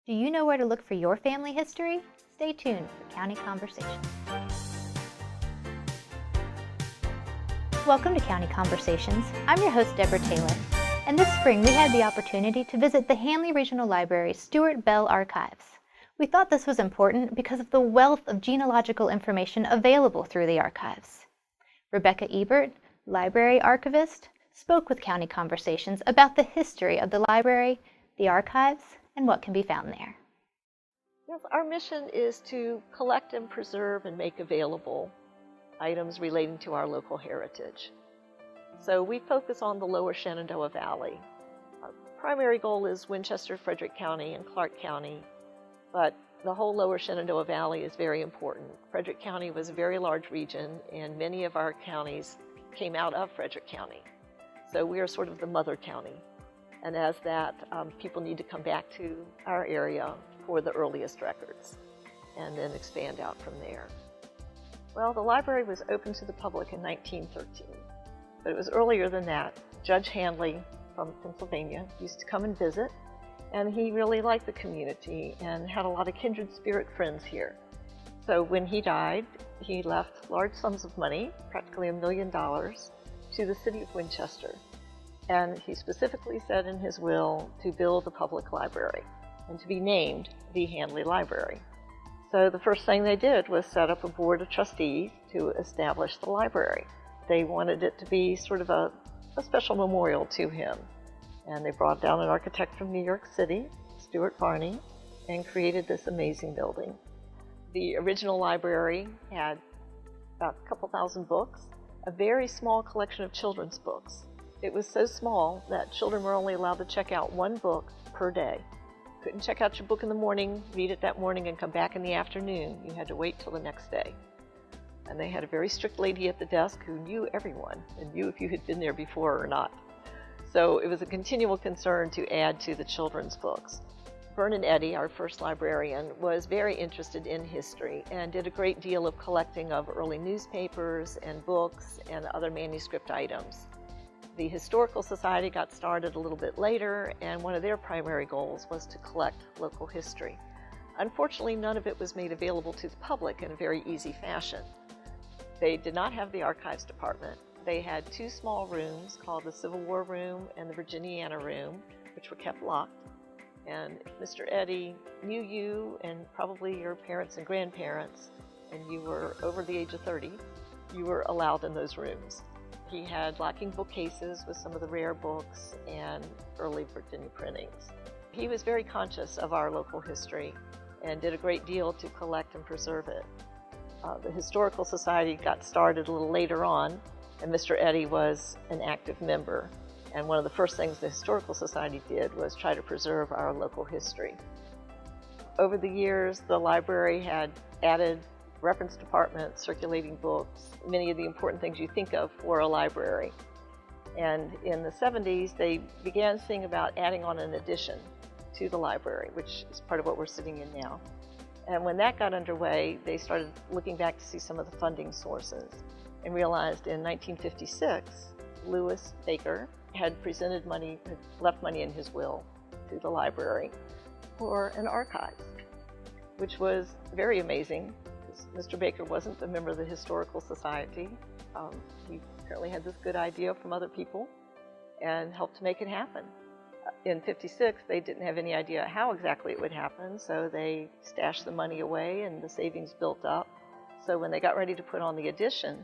Do you know where to look for your family history? Stay tuned for County Conversations. Welcome to County Conversations. I'm your host, Deborah Taylor. And this spring, we had the opportunity to visit the Handley Regional Library's Stewart Bell Archives. We thought this was important because of the wealth of genealogical information available through the archives. Rebecca Ebert, library archivist, spoke with County Conversations about the history of the library, the archives, and what can be found there. Yes, our mission is to collect and preserve and make available items relating to our local heritage. So we focus on the lower Shenandoah Valley. Our primary goal is Winchester, Frederick County, and Clark County, but the whole lower Shenandoah Valley is very important. Frederick County was a very large region, and many of our counties came out of Frederick County. So we are sort of the mother county. And as that, people need to come back to our area for the earliest records and then expand out from there. Well, the library was open to the public in 1913, but it was earlier than that. Judge Handley from Pennsylvania used to come and visit, and he really liked the community and had a lot of kindred spirit friends here. So when he died, he left large sums of money, practically $1 million, to the city of Winchester. And he specifically said in his will to build a public library and to be named the Handley Library. So the first thing they did was set up a board of trustees to establish the library. They wanted it to be sort of a special memorial to him. And they brought down an architect from New York City, Stewart, and created this amazing building. The original library had about a couple thousand books, a very small collection of children's books. It was so small that children were only allowed to check out one book per day. You couldn't check out your book in the morning, read it that morning, and come back in the afternoon. You had to wait till the next day. And they had a very strict lady at the desk who knew everyone and knew if you had been there before or not. So it was a continual concern to add to the children's books. Vernon Eddy, our first librarian, was very interested in history and did a great deal of collecting of early newspapers and books and other manuscript items. The Historical Society got started a little bit later, and one of their primary goals was to collect local history. Unfortunately, none of it was made available to the public in a very easy fashion. They did not have the archives department. They had two small rooms called the Civil War Room and the Virginiana Room, which were kept locked. And if Mr. Eddy knew you and probably your parents and grandparents, and you were over the age of 30, you were allowed in those rooms. He had locking bookcases with some of the rare books and early Virginia printings. He was very conscious of our local history and did a great deal to collect and preserve it. The Historical Society got started a little later on, and Mr. Eddy was an active member. And one of the first things the Historical Society did was try to preserve our local history. Over the years, the library had added reference department, circulating books, many of the important things you think of for a library. And in the 70s, they began seeing about adding on an addition to the library, which is part of what we're sitting in now. And when that got underway, they started looking back to see some of the funding sources and realized in 1956, Lewis Baker had presented money, had left money in his will to the library for an archive, which was very amazing. Mr. Baker wasn't a member of the Historical Society. He apparently had this good idea from other people and helped to make it happen. In '56, they didn't have any idea how exactly it would happen, so they stashed the money away and the savings built up. So when they got ready to put on the addition,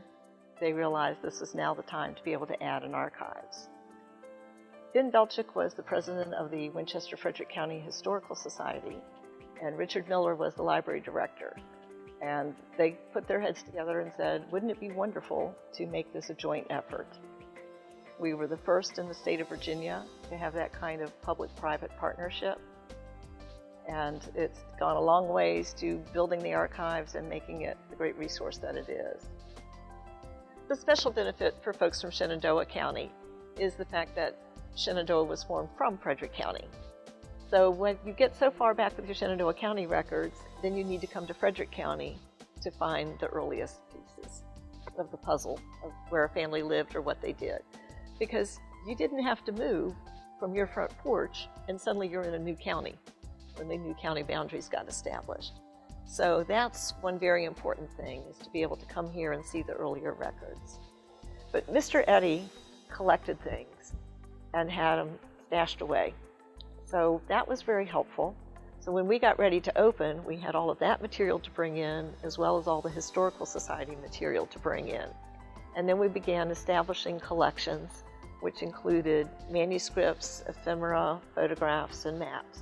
they realized this was now the time to be able to add an archives. Ben Belchick was the president of the Winchester Frederick County Historical Society, and Richard Miller was the library director. And they put their heads together and said, wouldn't it be wonderful to make this a joint effort? We were the first in the state of Virginia to have that kind of public-private partnership. And it's gone a long ways to building the archives and making it the great resource that it is. The special benefit for folks from Shenandoah County is the fact that Shenandoah was formed from Frederick County. So when you get so far back with your Shenandoah County records, then you need to come to Frederick County to find the earliest pieces of the puzzle of where a family lived or what they did. Because you didn't have to move from your front porch and suddenly you're in a new county. when the new county boundaries got established. So that's one very important thing, is to be able to come here and see the earlier records. But Mr. Eddy collected things and had them stashed away. So that was very helpful. So when we got ready to open, we had all of that material to bring in, as well as all the Historical Society material to bring in. And then we began establishing collections, which included manuscripts, ephemera, photographs, and maps.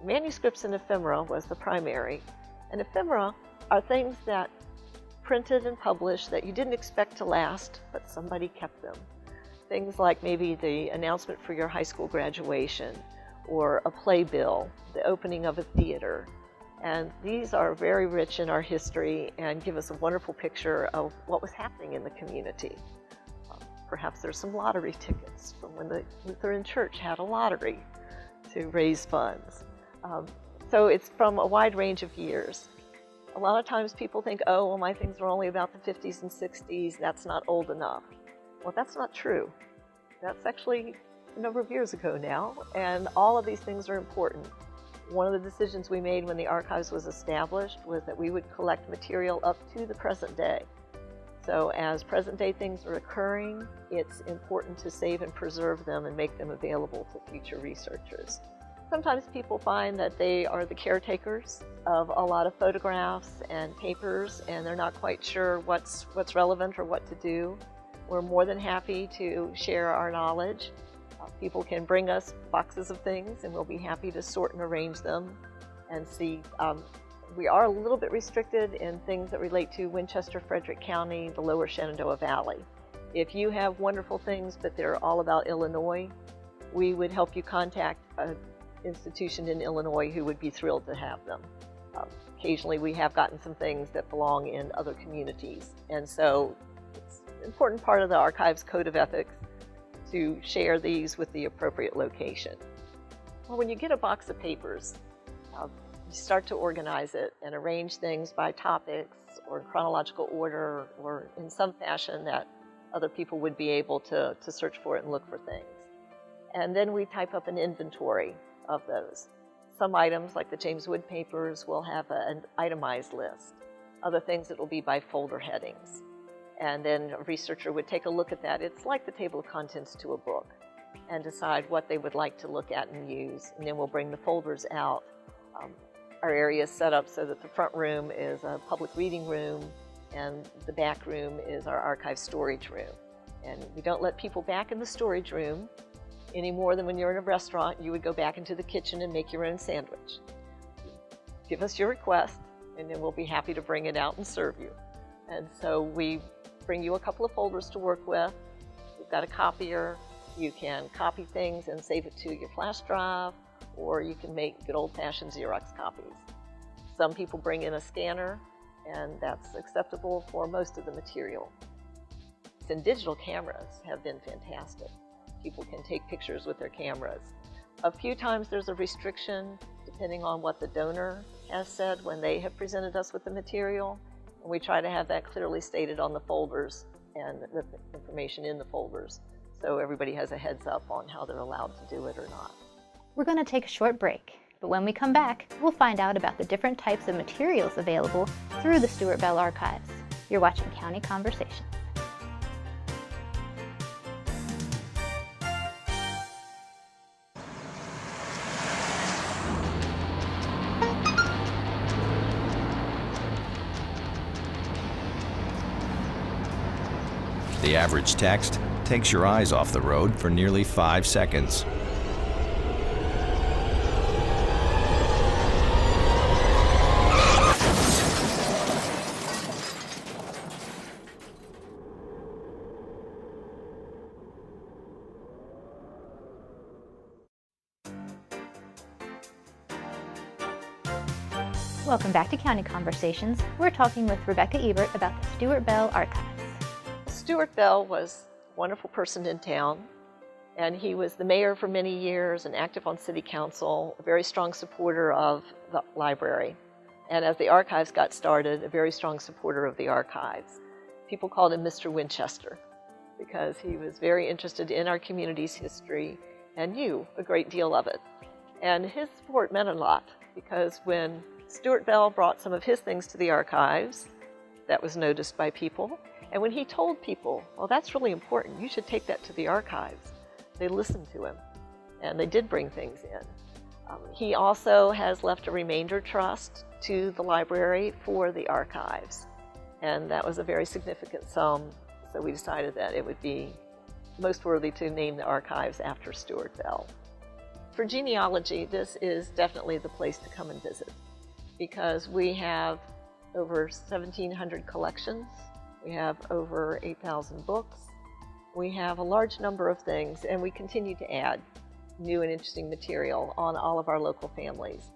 Manuscripts and ephemera was the primary. And ephemera are things that printed and published that you didn't expect to last, but somebody kept them. Things like maybe the announcement for your high school graduation, or a playbill, the opening of a theater. And these are very rich in our history and give us a wonderful picture of what was happening in the community. Perhaps there's some lottery tickets from when the Lutheran Church had a lottery to raise funds. So it's from a wide range of years. A lot of times people think, oh, well, my things are only about the 50s and 60s, that's not old enough. Well, that's not true. That's actually a number of years ago now, and all of these things are important. One of the decisions we made when the archives was established was that we would collect material up to the present day. So as present day things are occurring, it's important to save and preserve them and make them available to future researchers. Sometimes people find that they are the caretakers of a lot of photographs and papers, and they're not quite sure what's relevant or what to do. We're more than happy to share our knowledge. People can bring us boxes of things, and we'll be happy to sort and arrange them and see. We are a little bit restricted in things that relate to Winchester, Frederick County, the lower Shenandoah Valley. If you have wonderful things, but they're all about Illinois, we would help you contact an institution in Illinois who would be thrilled to have them. Occasionally we have gotten some things that belong in other communities, and so it's an important part of the archives code of ethics to share these with the appropriate location. Well, when you get a box of papers, you start to organize it and arrange things by topics or in chronological order or in some fashion that other people would be able to search for it and look for things. And then we type up an inventory of those. Some items, like the James Wood papers, will have an itemized list. Other things, it will be by folder headings. And then a researcher would take a look at that. It's like the table of contents to a book, and decide what they would like to look at and use. And then we'll bring the folders out. Our area is set up so that the front room is a public reading room, and the back room is our archive storage room. And we don't let people back in the storage room any more than when you're in a restaurant, you would go back into the kitchen and make your own sandwich. Give us your request, and then we'll be happy to bring it out and serve you. And so we bring you a couple of folders to work with. We've got a copier. You can copy things and save it to your flash drive, or you can make good old-fashioned Xerox copies. Some people bring in a scanner, and that's acceptable for most of the material. And digital cameras have been fantastic. People can take pictures with their cameras. A few times there's a restriction depending on what the donor has said when they have presented us with the material. And we try to have that clearly stated on the folders and the information in the folders, so everybody has a heads up on how they're allowed to do it or not. We're going to take a short break, but when we come back, we'll find out about the different types of materials available through the Stewart Bell Archives. You're watching County Conversations. The average text takes your eyes off the road for nearly 5 seconds. Welcome back to County Conversations. We're talking with Rebecca Ebert about the Stewart Bell Archives. Stewart Bell was a wonderful person in town, and he was the mayor for many years and active on city council, a very strong supporter of the library. And as the archives got started, a very strong supporter of the archives. People called him Mr. Winchester because he was very interested in our community's history and knew a great deal of it. And his support meant a lot, because when Stewart Bell brought some of his things to the archives, that was noticed by people. And when he told people, well, that's really important, you should take that to the archives, they listened to him, and they did bring things in. He also has left a remainder trust to the library for the archives, and that was a very significant sum, so we decided that it would be most worthy to name the archives after Stewart Bell. For genealogy, this is definitely the place to come and visit, because we have over 1,700 collections, we have over 8,000 books, we have a large number of things, and we continue to add new and interesting material on all of our local families.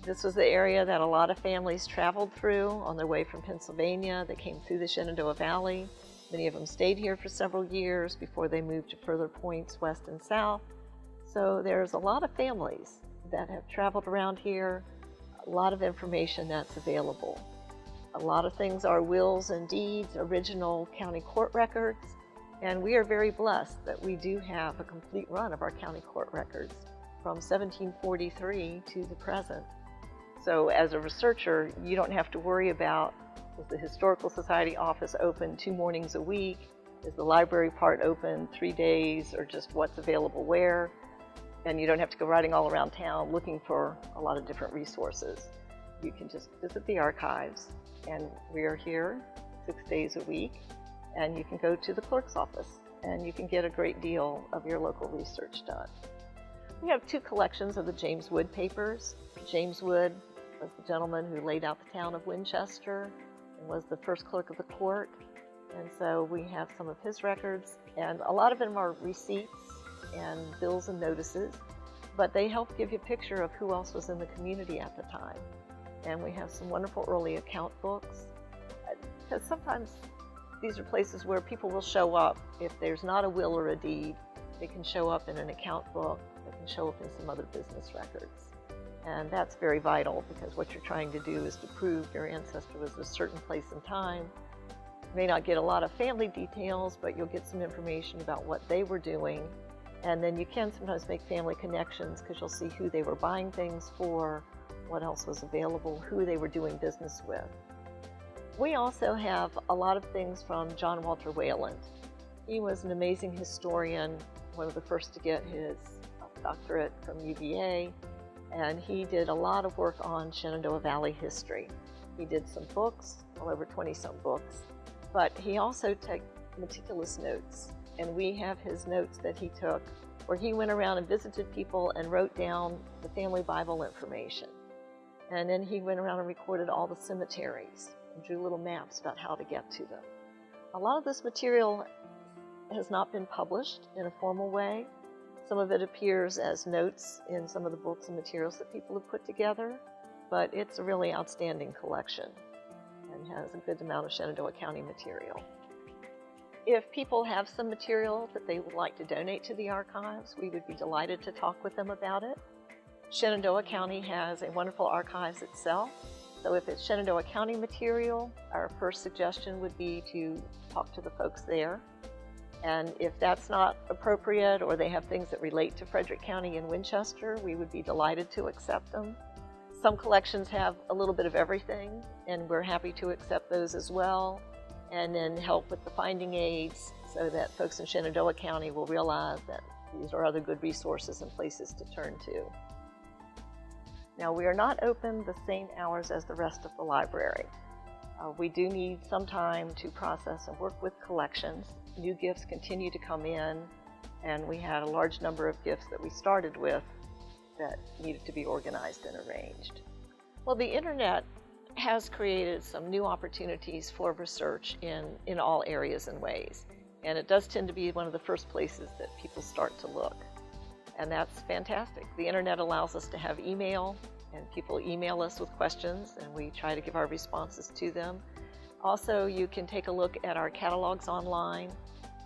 This was the area that a lot of families traveled through on their way from Pennsylvania. They came through the Shenandoah Valley. Many of them stayed here for several years before they moved to further points west and south. So there's a lot of families that have traveled around here, a lot of information that's available. A lot of things are wills and deeds, original county court records, and we are very blessed that we do have a complete run of our county court records from 1743 to the present. So as a researcher, you don't have to worry about, is the Historical Society office open 2 mornings a week? Is the library part open 3 days, or just what's available where? And you don't have to go riding all around town looking for a lot of different resources. You can just visit the archives, and we are here 6 days a week. And you can go to the clerk's office and you can get a great deal of your local research done. We have 2 collections of the James Wood papers. James Wood was the gentleman who laid out the town of Winchester and was the first clerk of the court. And so we have some of his records, and a lot of them are receipts and bills and notices, but they help give you a picture of who else was in the community at the time. And we have some wonderful early account books, because sometimes these are places where people will show up. If there's not a will or a deed, they can show up in an account book, they can show up in some other business records. And that's very vital, because what you're trying to do is to prove your ancestor was at a certain place and time. You may not get a lot of family details, but you'll get some information about what they were doing. And then you can sometimes make family connections, because you'll see who they were buying things for, what else was available, who they were doing business with. We also have a lot of things from John Walter Wayland. He was an amazing historian, one of the first to get his doctorate from UVA, and he did a lot of work on Shenandoah Valley history. He did some books, well over 20-some books, but he also took meticulous notes, and we have his notes that he took where he went around and visited people and wrote down the family Bible information. And then he went around and recorded all the cemeteries and drew little maps about how to get to them. A lot of this material has not been published in a formal way. Some of it appears as notes in some of the books and materials that people have put together, but it's a really outstanding collection and has a good amount of Shenandoah County material. If people have some material that they would like to donate to the archives, we would be delighted to talk with them about it. Shenandoah County has a wonderful archives itself. So if it's Shenandoah County material, our first suggestion would be to talk to the folks there. And if that's not appropriate, or they have things that relate to Frederick County and Winchester, we would be delighted to accept them. Some collections have a little bit of everything, and we're happy to accept those as well, and then help with the finding aids so that folks in Shenandoah County will realize that these are other good resources and places to turn to. Now, we are not open the same hours as the rest of the library. We do need some time to process and work with collections. New gifts continue to come in, and we had a large number of gifts that we started with that needed to be organized and arranged. Well, the internet has created some new opportunities for research in all areas and ways, and it does tend to be one of the first places that people start to look. And that's fantastic. The internet allows us to have email, and people email us with questions, and we try to give our responses to them. Also, you can take a look at our catalogs online,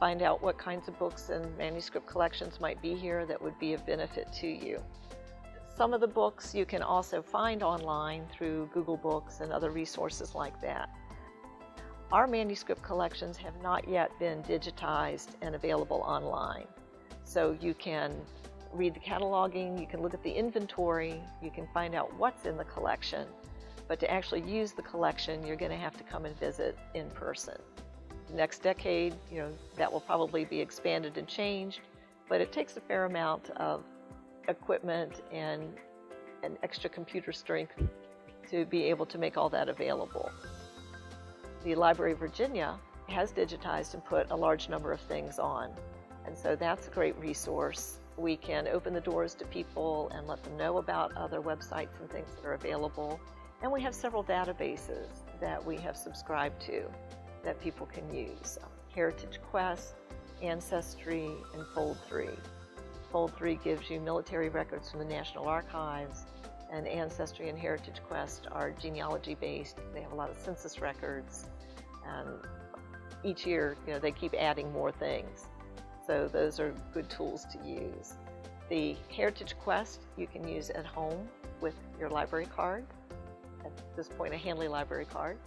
find out what kinds of books and manuscript collections might be here that would be of benefit to you. Some of the books you can also find online through Google Books and other resources like that. Our manuscript collections have not yet been digitized and available online. So you can read the cataloging, you can look at the inventory, you can find out what's in the collection, but to actually use the collection, you're going to have to come and visit in person. Next decade, that will probably be expanded and changed, but it takes a fair amount of equipment and extra computer strength to be able to make all that available. The Library of Virginia has digitized and put a large number of things on, and so that's a great resource. We can open the doors to people and let them know about other websites and things that are available, and we have several databases that we have subscribed to that people can use. Heritage Quest, Ancestry, and Fold3. Fold3 gives you military records from the National Archives, and Ancestry and Heritage Quest are genealogy-based. They have a lot of census records, and each year, they keep adding more things. So those are good tools to use. The Heritage Quest you can use at home with your library card, at this point a Handley library card,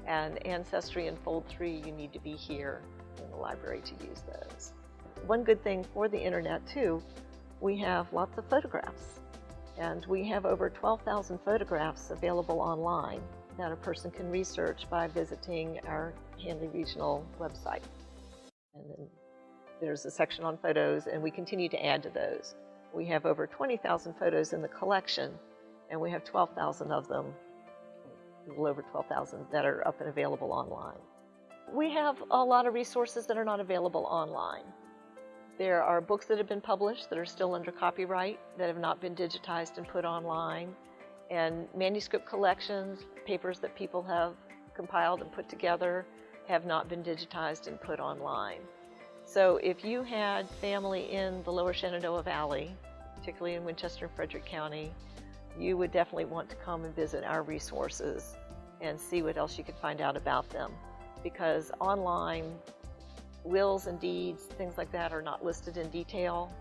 and Ancestry and Fold3 you need to be here in the library to use those. One good thing for the internet too, we have lots of photographs, and we have over 12,000 photographs available online that a person can research by visiting our Handley Regional website. And then there's a section on photos, and we continue to add to those. We have over 20,000 photos in the collection, and we have 12,000 of them, a little over 12,000, that are up and available online. We have a lot of resources that are not available online. There are books that have been published that are still under copyright, that have not been digitized and put online, and manuscript collections, papers that people have compiled and put together, have not been digitized and put online. So if you had family in the lower Shenandoah Valley, particularly in Winchester and Frederick County, you would definitely want to come and visit our resources and see what else you could find out about them. Because online, wills and deeds, things like that, are not listed in detail.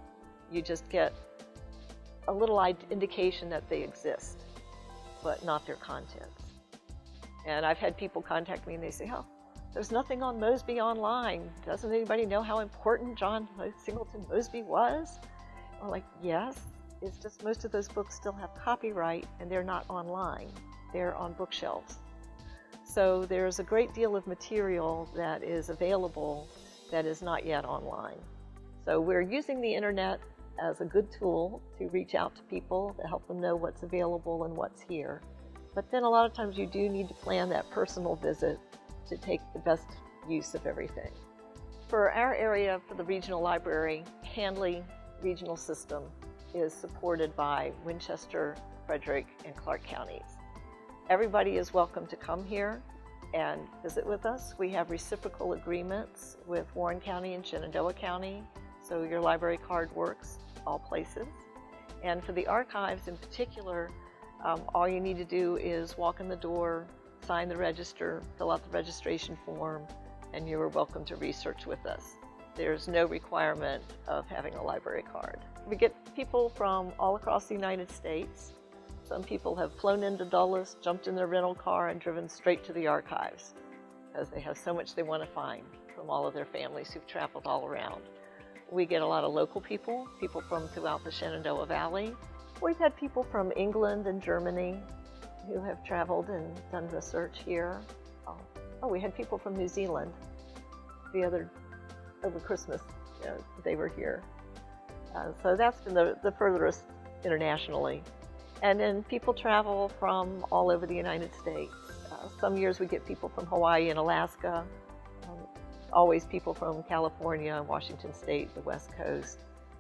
You just get a little indication that they exist, but not their contents. And I've had people contact me and they say, oh, there's nothing on Mosby online. Doesn't anybody know how important John Singleton Mosby was? I'm like, yes, it's just most of those books still have copyright and they're not online. They're on bookshelves. So there's a great deal of material that is available that is not yet online. So we're using the internet as a good tool to reach out to people, to help them know what's available and what's here. But then a lot of times you do need to plan that personal visit to take the best use of everything. For our area, for the regional library, Handley Regional System is supported by Winchester, Frederick, and Clark counties. Everybody is welcome to come here and visit with us. We have reciprocal agreements with Warren County and Shenandoah County, so your library card works all places. And for the archives in particular, all you need to do is walk in the door, sign the register, fill out the registration form, and you are welcome to research with us. There's no requirement of having a library card. We get people from all across the United States. Some people have flown into Dulles, jumped in their rental car, and driven straight to the archives because they have so much they want to find from all of their families who've traveled all around. We get a lot of local people, people from throughout the Shenandoah Valley. We've had people from England and Germany who have traveled and done research here. Oh, we had people from New Zealand over Christmas. They were here. So that's been the furthest internationally. And then people travel from all over the United States. Some years we get people from Hawaii and Alaska, always people from California, Washington State, the West Coast.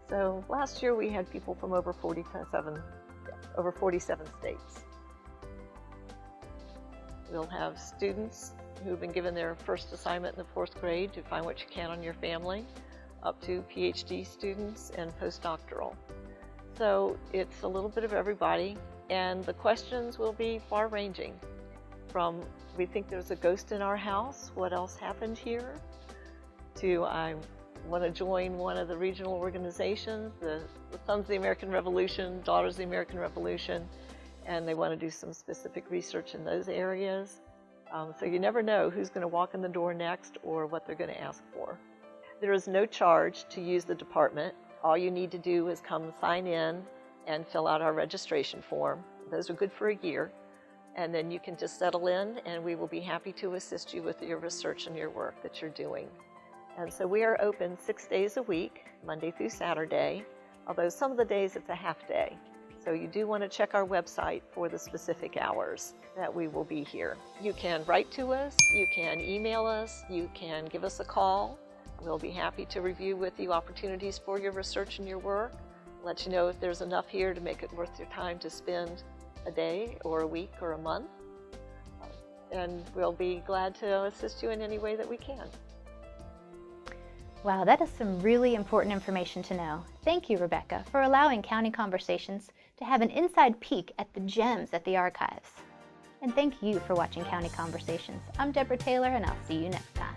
So last year we had people from over 47 states. We'll have students who've been given their first assignment in the 4th grade to find what you can on your family, up to PhD students and postdoctoral. So it's a little bit of everybody, and the questions will be far-ranging. From, we think there's a ghost in our house, what else happened here? To, I want to join one of the regional organizations, the Sons of the American Revolution, Daughters of the American Revolution, and they want to do some specific research in those areas. So you never know who's going to walk in the door next or what they're going to ask for. There is no charge to use the department. All you need to do is come sign in and fill out our registration form. Those are good for a year. And then you can just settle in, and we will be happy to assist you with your research and your work that you're doing. And so we are open 6 days a week, Monday through Saturday, although some of the days it's a half day. So you do want to check our website for the specific hours that we will be here. You can write to us, you can email us, you can give us a call. We'll be happy to review with you opportunities for your research and your work, let you know if there's enough here to make it worth your time to spend a day or a week or a month. And we'll be glad to assist you in any way that we can. Wow, that is some really important information to know. Thank you, Rebecca, for allowing County Conversations to have an inside peek at the gems at the archives. And thank you for watching County Conversations. I'm Deborah Taylor, and I'll see you next time.